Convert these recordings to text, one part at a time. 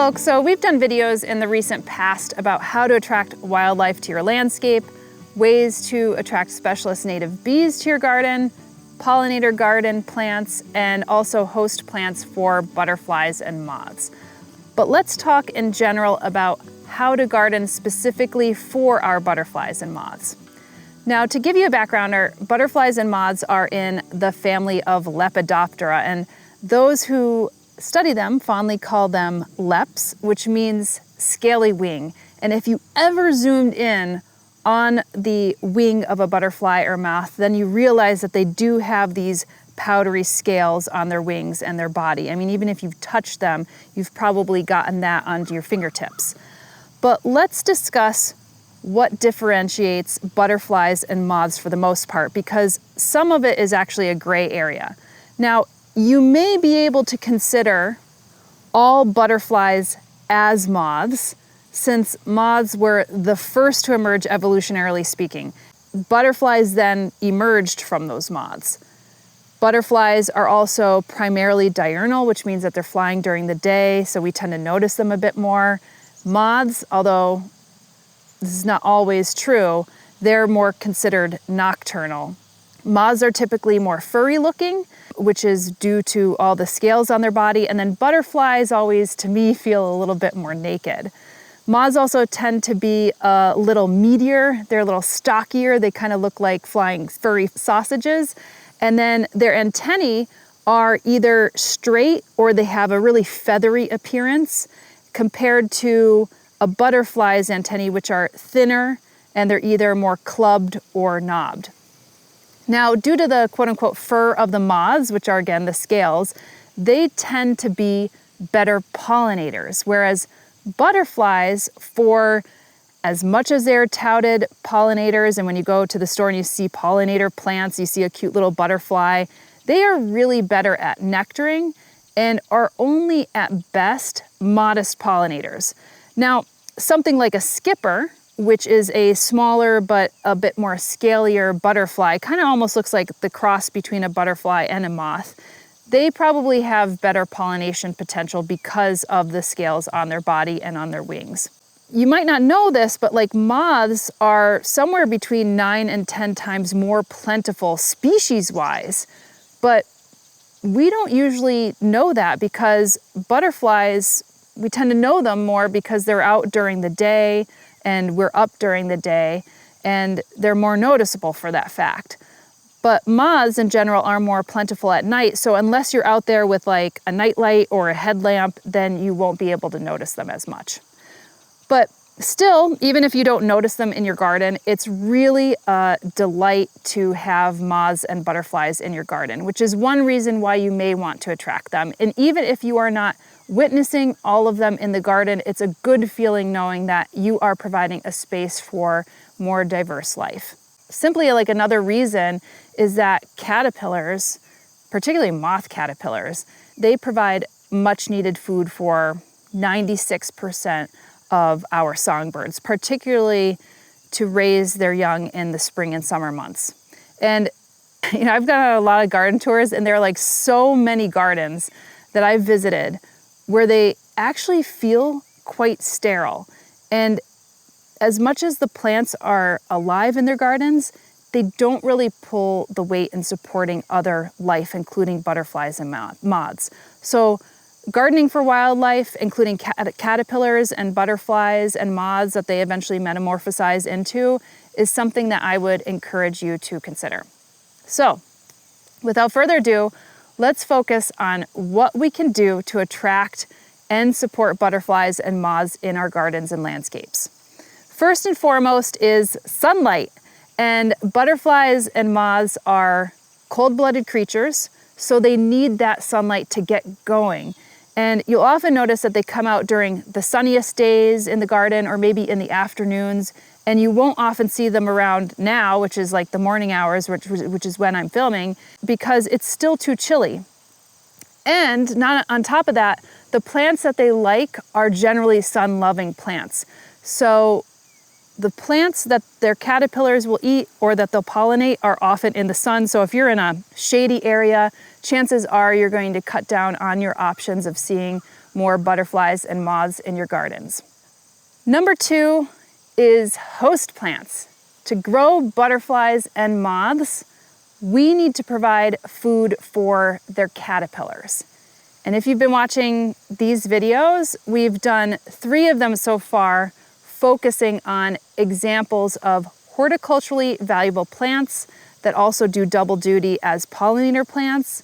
folks, so we've done videos in the recent past about how to attract wildlife to your landscape, ways to attract specialist native bees to your garden, pollinator garden plants, and also host plants for butterflies and moths. But let's talk in general about how to garden specifically for our butterflies and moths. Now, to give you a backgrounder, butterflies and moths are in the family of Lepidoptera, and those who study them fondly call them leps, which means scaly wing. And if you ever zoomed in on the wing of a butterfly or moth, then you realize that they do have these powdery scales on their wings and their body. I mean, even if you've touched them, you've probably gotten that onto your fingertips. But let's discuss what differentiates butterflies and moths for the most part, because some of it is actually a gray area. Now, you may be able to consider all butterflies as moths, since moths were the first to emerge evolutionarily speaking. Butterflies then emerged from those moths. Butterflies are also primarily diurnal, which means that they're flying during the day, so we tend to notice them a bit more. Moths, although this is not always true, they're more considered nocturnal. Moths are typically more furry looking, which is due to all the scales on their body, and then butterflies always, to me, feel a little bit more naked. Moths also tend to be a little meatier, they're a little stockier, they kind of look like flying furry sausages, and then their antennae are either straight or they have a really feathery appearance compared to a butterfly's antennae, which are thinner and they're either more clubbed or knobbed. Now, due to the quote-unquote fur of the moths, which are again the scales, they tend to be better pollinators, whereas butterflies, for as much as they're touted pollinators, and when you go to the store and you see pollinator plants, you see a cute little butterfly, they are really better at nectaring and are only at best modest pollinators. Now, something like a skipper, which is a smaller but a bit more scalier butterfly, kind of almost looks like the cross between a butterfly and a moth. They probably have better pollination potential because of the scales on their body and on their wings. You might not know this, but like moths are somewhere between 9 and 10 times more plentiful species-wise, but we don't usually know that because butterflies, we tend to know them more because they're out during the day and we're up during the day, and they're more noticeable for that fact. But moths in general are more plentiful at night, so unless you're out there with like a nightlight or a headlamp, then you won't be able to notice them as much. But still, even if you don't notice them in your garden, it's really a delight to have moths and butterflies in your garden, which is one reason why you may want to attract them. And even if you are not witnessing all of them in the garden, it's a good feeling knowing that you are providing a space for more diverse life. Simply like another reason is that caterpillars, particularly moth caterpillars, they provide much needed food for 96% of our songbirds, particularly to raise their young in the spring and summer months. And you know, I've done a lot of garden tours, and there are like so many gardens that I've visited where they actually feel quite sterile. And as much as the plants are alive in their gardens, they don't really pull the weight in supporting other life, including butterflies and moths. So gardening for wildlife, including caterpillars and butterflies and moths that they eventually metamorphosize into, is something that I would encourage you to consider. So, without further ado, let's focus on what we can do to attract and support butterflies and moths in our gardens and landscapes. First and foremost is sunlight. And butterflies and moths are cold-blooded creatures, so they need that sunlight to get going. And you'll often notice that they come out during the sunniest days in the garden or maybe in the afternoons, and you won't often see them around now, which is like the morning hours, which is when I'm filming, because it's still too chilly. And not on top of that, the plants that they like are generally sun-loving plants. So the plants that their caterpillars will eat or that they'll pollinate are often in the sun. So if you're in a shady area, chances are you're going to cut down on your options of seeing more butterflies and moths in your gardens. Number 2 is host plants. To grow butterflies and moths, we need to provide food for their caterpillars. And if you've been watching these videos, we've done 3 of them so far, focusing on examples of horticulturally valuable plants that also do double duty as pollinator plants,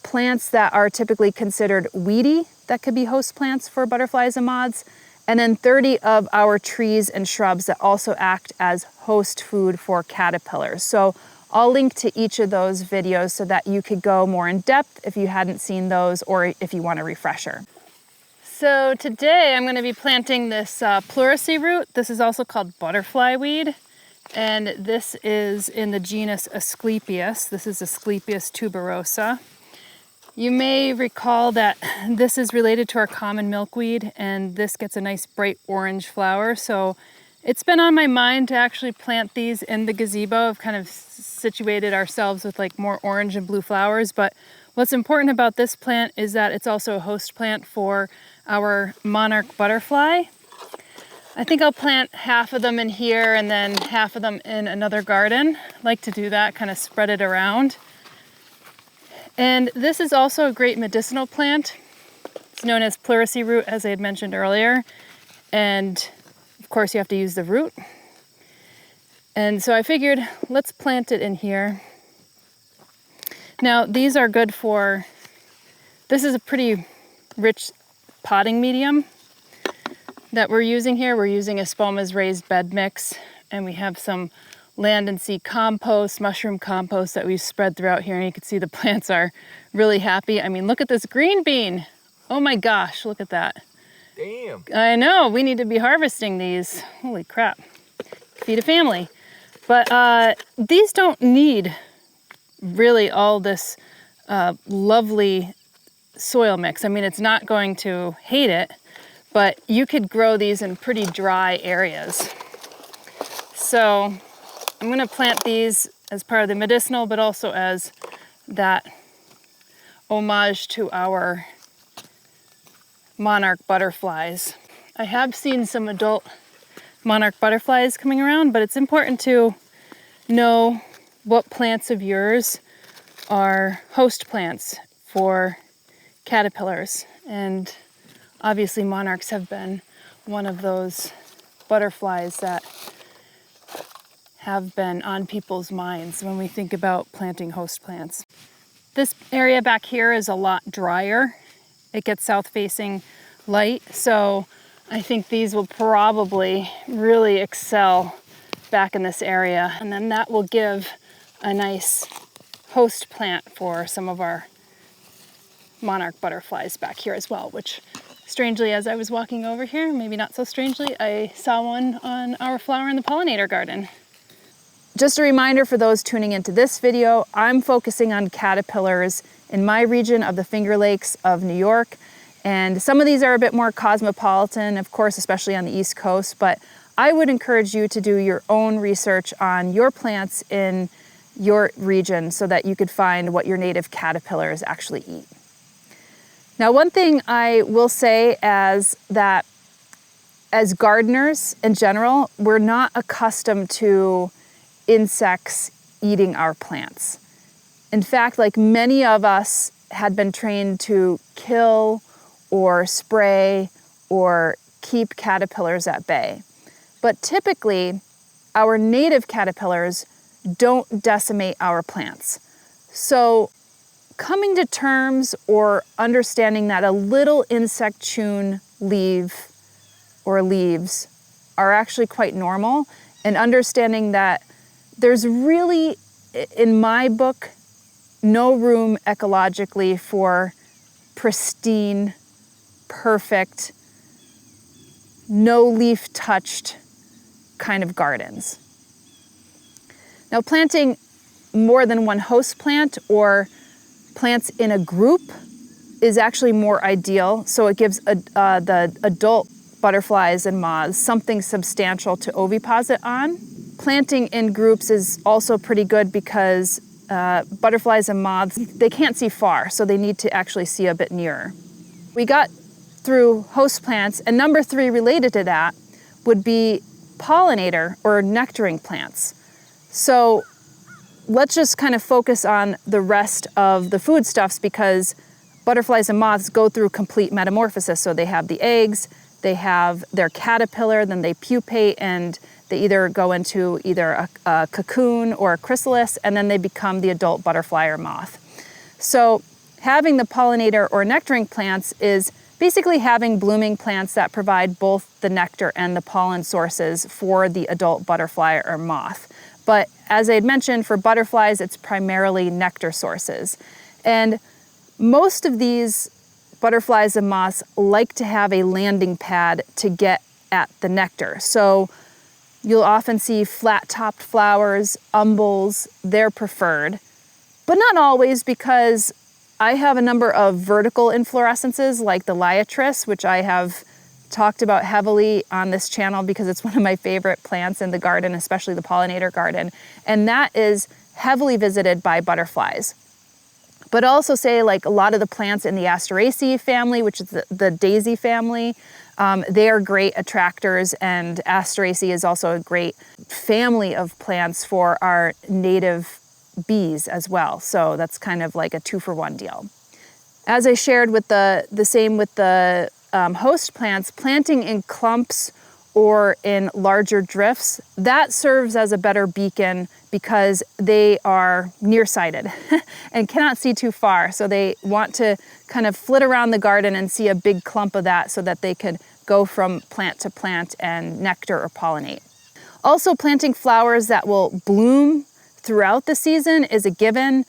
plants that are typically considered weedy that could be host plants for butterflies and moths, and then 30 of our trees and shrubs that also act as host food for caterpillars. So I'll link to each of those videos so that you could go more in depth if you hadn't seen those or if you want a refresher. So today I'm going to be planting this pleurisy root. This is also called butterfly weed, and this is in the genus Asclepias. This is Asclepias tuberosa. You may recall that this is related to our common milkweed, and this gets a nice bright orange flower. So it's been on my mind to actually plant these in the gazebo. I've kind of situated ourselves with like more orange and blue flowers, but what's important about this plant is that it's also a host plant for our monarch butterfly. I think I'll plant half of them in here and then half of them in another garden. I like to do that, kind of spread it around. And this is also a great medicinal plant. It's known as pleurisy root, as I had mentioned earlier. And of course you have to use the root. And so I figured, let's plant it in here. Now these are good for, this is a pretty rich potting medium that we're using here. We're using Espoma's raised bed mix, and we have some land and sea compost, mushroom compost that we've spread throughout here, and you can see the plants are really happy. I mean, look at this green bean. Oh my gosh, look at that. Damn. I know, we need to be harvesting these. Holy crap. Feed a family. But these don't need really all this lovely soil mix. I mean, it's not going to hate it, but you could grow these in pretty dry areas. So I'm going to plant these as part of the medicinal, but also as that homage to our monarch butterflies. I have seen some adult monarch butterflies coming around, but it's important to know what plants of yours are host plants for caterpillars. And obviously monarchs have been one of those butterflies that have been on people's minds when we think about planting host plants. This area back here is a lot drier. It gets south-facing light, so I think these will probably really excel back in this area, and then that will give a nice host plant for some of our monarch butterflies back here as well, which strangely, as I was walking over here, maybe not so strangely, I saw one on our flower in the pollinator garden. Just a reminder for those tuning into this video, I'm focusing on caterpillars in my region of the Finger Lakes of New York. And some of these are a bit more cosmopolitan, of course, especially on the East Coast, but I would encourage you to do your own research on your plants in your region so that you could find what your native caterpillars actually eat. Now, one thing I will say as gardeners in general, we're not accustomed to insects eating our plants. In fact, like many of us had been trained to kill or spray or keep caterpillars at bay. But typically, our native caterpillars don't decimate our plants. So coming to terms or understanding that a little insect-chewn leaf or leaves are actually quite normal, and understanding that there's really, in my book, no room ecologically for pristine, perfect, no leaf touched kind of gardens. Now, planting more than one host plant or plants in a group is actually more ideal. So it gives the adult butterflies and moths something substantial to oviposit on. Planting in groups is also pretty good because butterflies and moths, they can't see far, so they need to actually see a bit nearer. We got through host plants. And number 3 related to that would be pollinator or nectaring plants. So let's just kind of focus on the rest of the foodstuffs, because butterflies and moths go through complete metamorphosis. So they have the eggs, they have their caterpillar, then they pupate, and they either go into either a cocoon or a chrysalis, and then they become the adult butterfly or moth. So having the pollinator or nectaring plants is basically having blooming plants that provide both the nectar and the pollen sources for the adult butterfly or moth. But as I had mentioned, for butterflies, it's primarily nectar sources. And most of these butterflies and moths like to have a landing pad to get at the nectar. So you'll often see flat-topped flowers, umbels, they're preferred. But not always, because I have a number of vertical inflorescences like the liatris, which I have talked about heavily on this channel because it's one of my favorite plants in the garden, especially the pollinator garden. And that is heavily visited by butterflies. But also say like a lot of the plants in the Asteraceae family, which is the daisy family, they are great attractors, and Asteraceae is also a great family of plants for our native bees as well. So that's kind of like a 2-for-1 deal. As I shared with the same with the host plants, planting in clumps or in larger drifts, that serves as a better beacon because they are nearsighted and cannot see too far. So they want to kind of flit around the garden and see a big clump of that so that they could go from plant to plant and nectar or pollinate. Also, planting flowers that will bloom throughout the season is a given.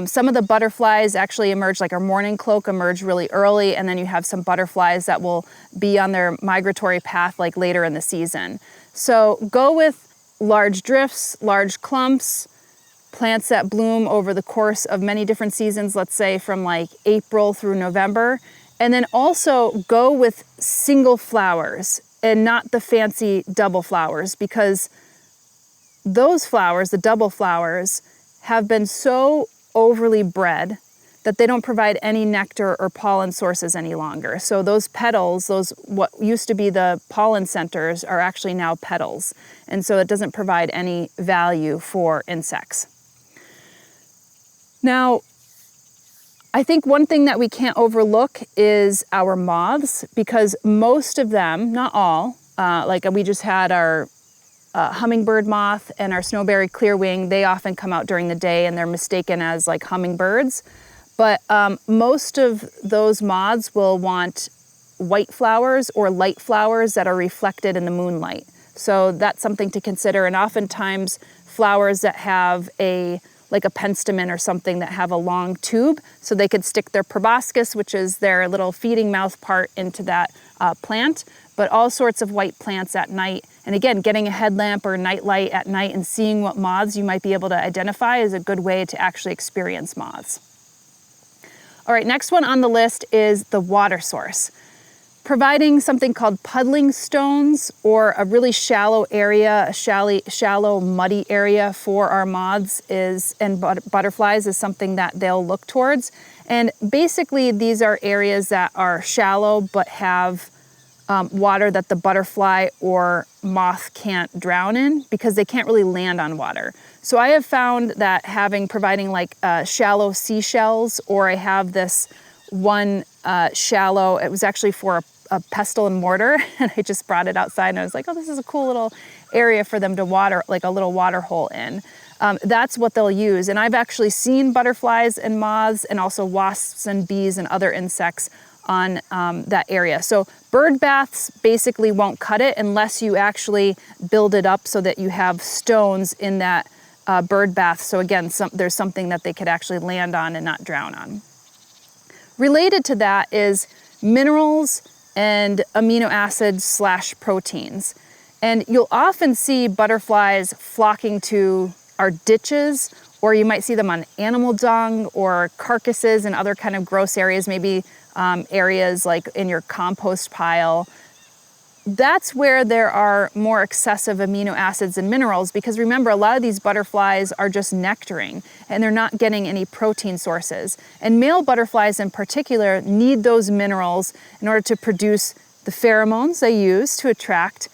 Some of the butterflies actually emerge, like our morning cloak emerge really early, and then you have some butterflies that will be on their migratory path like later in the season. So go with large drifts, large clumps, plants that bloom over the course of many different seasons, let's say from like April through November. And then also go with single flowers and not the fancy double flowers, because those flowers, the double flowers, have been so overly bred that they don't provide any nectar or pollen sources any longer. So those petals, those what used to be the pollen centers, are actually now petals. And so it doesn't provide any value for insects. Now, I think one thing that we can't overlook is our moths, because most of them, not all, like we just had our hummingbird moth and our snowberry clearwing, they often come out during the day and they're mistaken as like hummingbirds. But most of those moths will want white flowers or light flowers that are reflected in the moonlight. So that's something to consider. And oftentimes flowers that have like a penstemon or something that have a long tube, so they could stick their proboscis, which is their little feeding mouth part, into that plant. But all sorts of white plants at night. And again, getting a headlamp or night light at night and seeing what moths you might be able to identify is a good way to actually experience moths. All right, next one on the list is the water source. Providing something called puddling stones, or a really shallow area, a shallow muddy area for our moths and butterflies is something that they'll look towards. And basically these are areas that are shallow but have water that the butterfly or moth can't drown in, because they can't really land on water. So I have found that providing like shallow seashells, or I have this one shallow, it was actually for a pestle and mortar, and I just brought it outside and I was like, oh, this is a cool little area for them to water, like a little water hole in. That's what they'll use. And I've actually seen butterflies and moths and also wasps and bees and other insects on that area. So bird baths basically won't cut it unless you actually build it up so that you have stones in that bird bath. So again, there's something that they could actually land on and not drown on. Related to that is minerals and amino acids / proteins. And you'll often see butterflies flocking to our ditches, or you might see them on animal dung or carcasses and other kind of gross areas, maybe areas like in your compost pile. that's where there are more excessive amino acids and minerals, because remember, a lot of these butterflies are just nectaring and they're not getting any protein sources. And male butterflies in particular need those minerals in order to produce the pheromones they use to attract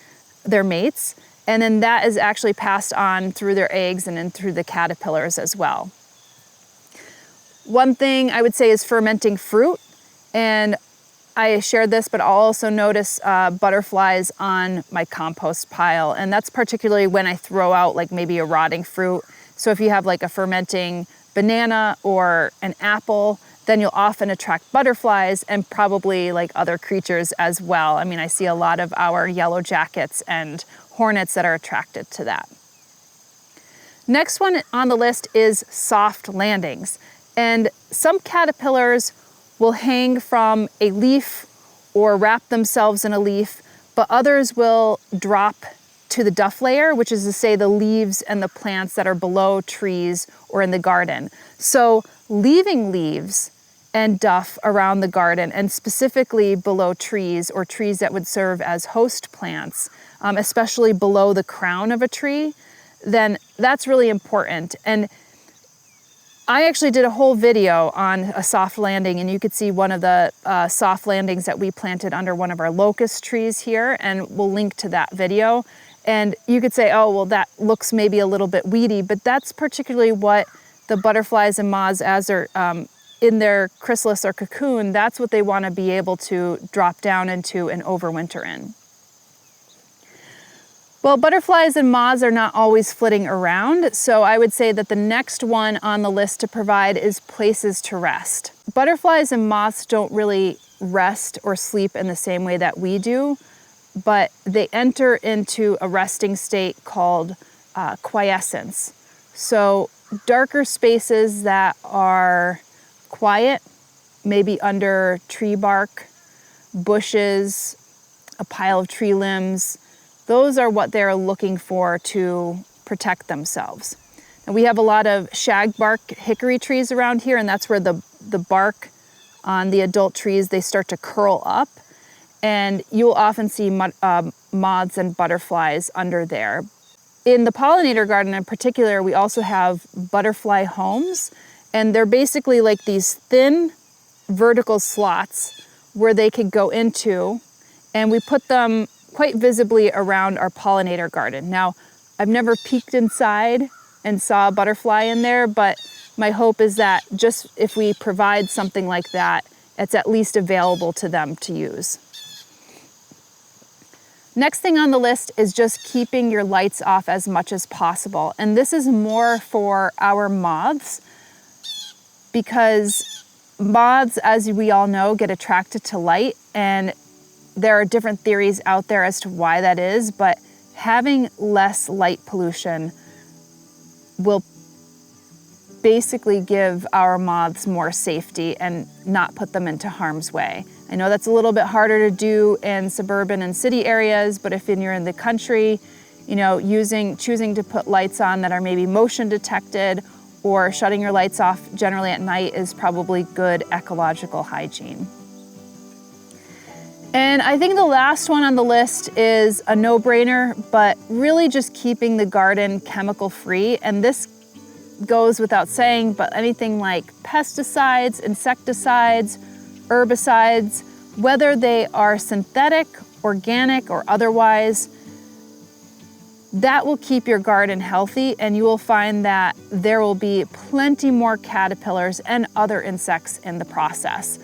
their mates. And then that is actually passed on through their eggs and then through the caterpillars as well. One thing I would say is fermenting fruit. And I shared this, but I'll also notice butterflies on my compost pile. And that's particularly when I throw out like maybe a rotting fruit. So if you have like a fermenting banana or an apple, then you'll often attract butterflies and probably like other creatures as well. I mean, I see a lot of our yellow jackets and hornets that are attracted to that. Next one on the list is soft landings. And some caterpillars will hang from a leaf or wrap themselves in a leaf, but others will drop to the duff layer, which is to say the leaves and the plants that are below trees or in the garden. So leaving leaves and duff around the garden, and specifically below trees or trees that would serve as host plants, especially below the crown of a tree, then that's really important. And I actually did a whole video on a soft landing, and you could see one of the soft landings that we planted under one of our locust trees here, and we'll link to that video. And you could say, oh, well, that looks maybe a little bit weedy, but that's particularly what the butterflies and moths, as they're in their chrysalis or cocoon, that's what they want to be able to drop down into and overwinter in. Well, butterflies and moths are not always flitting around, so I would say that the next one on the list to provide is places to rest. Butterflies and moths don't really rest or sleep in the same way that we do, but they enter into a resting state called quiescence. So darker spaces that are quiet, maybe under tree bark, bushes, a pile of tree limbs, those are what they're looking for to protect themselves. And we have a lot of shagbark hickory trees around here, and that's where the bark on the adult trees, they start to curl up. And you'll often see moths and butterflies under there. In the pollinator garden in particular, we also have butterfly homes, and they're basically like these thin vertical slots where they could go into, and we put them quite visibly around our pollinator garden. Now, I've never peeked inside and saw a butterfly in there, but my hope is that just if we provide something like that, it's at least available to them to use. Next thing on the list is just keeping your lights off as much as possible. And this is more for our moths, because moths, as we all know, get attracted to light, and there are different theories out there as to why that is, but having less light pollution will basically give our moths more safety and not put them into harm's way. I know that's a little bit harder to do in suburban and city areas, but if you're in the country, you know, choosing to put lights on that are maybe motion detected or shutting your lights off generally at night is probably good ecological hygiene. And I think the last one on the list is a no-brainer, but really just keeping the garden chemical-free. And this goes without saying, but anything like pesticides, insecticides, herbicides, whether they are synthetic, organic, or otherwise, that will keep your garden healthy, and you will find that there will be plenty more caterpillars and other insects in the process.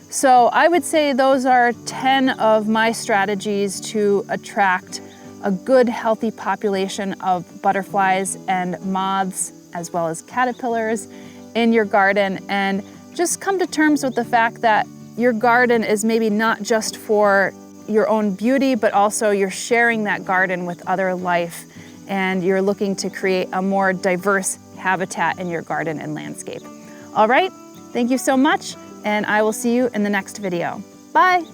So I would say those are 10 of my strategies to attract a good, healthy population of butterflies and moths, as well as caterpillars in your garden. And just come to terms with the fact that your garden is maybe not just for your own beauty, but also you're sharing that garden with other life, and you're looking to create a more diverse habitat in your garden and landscape. All right, thank you so much, and I will see you in the next video. Bye.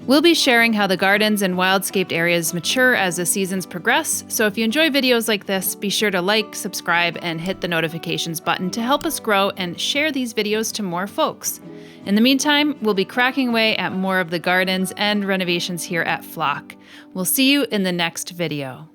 We'll be sharing how the gardens and wildscaped areas mature as the seasons progress, so if you enjoy videos like this, be sure to like, subscribe, and hit the notifications button to help us grow and share these videos to more folks. In the meantime, we'll be cracking away at more of the gardens and renovations here at Flock. We'll see you in the next video.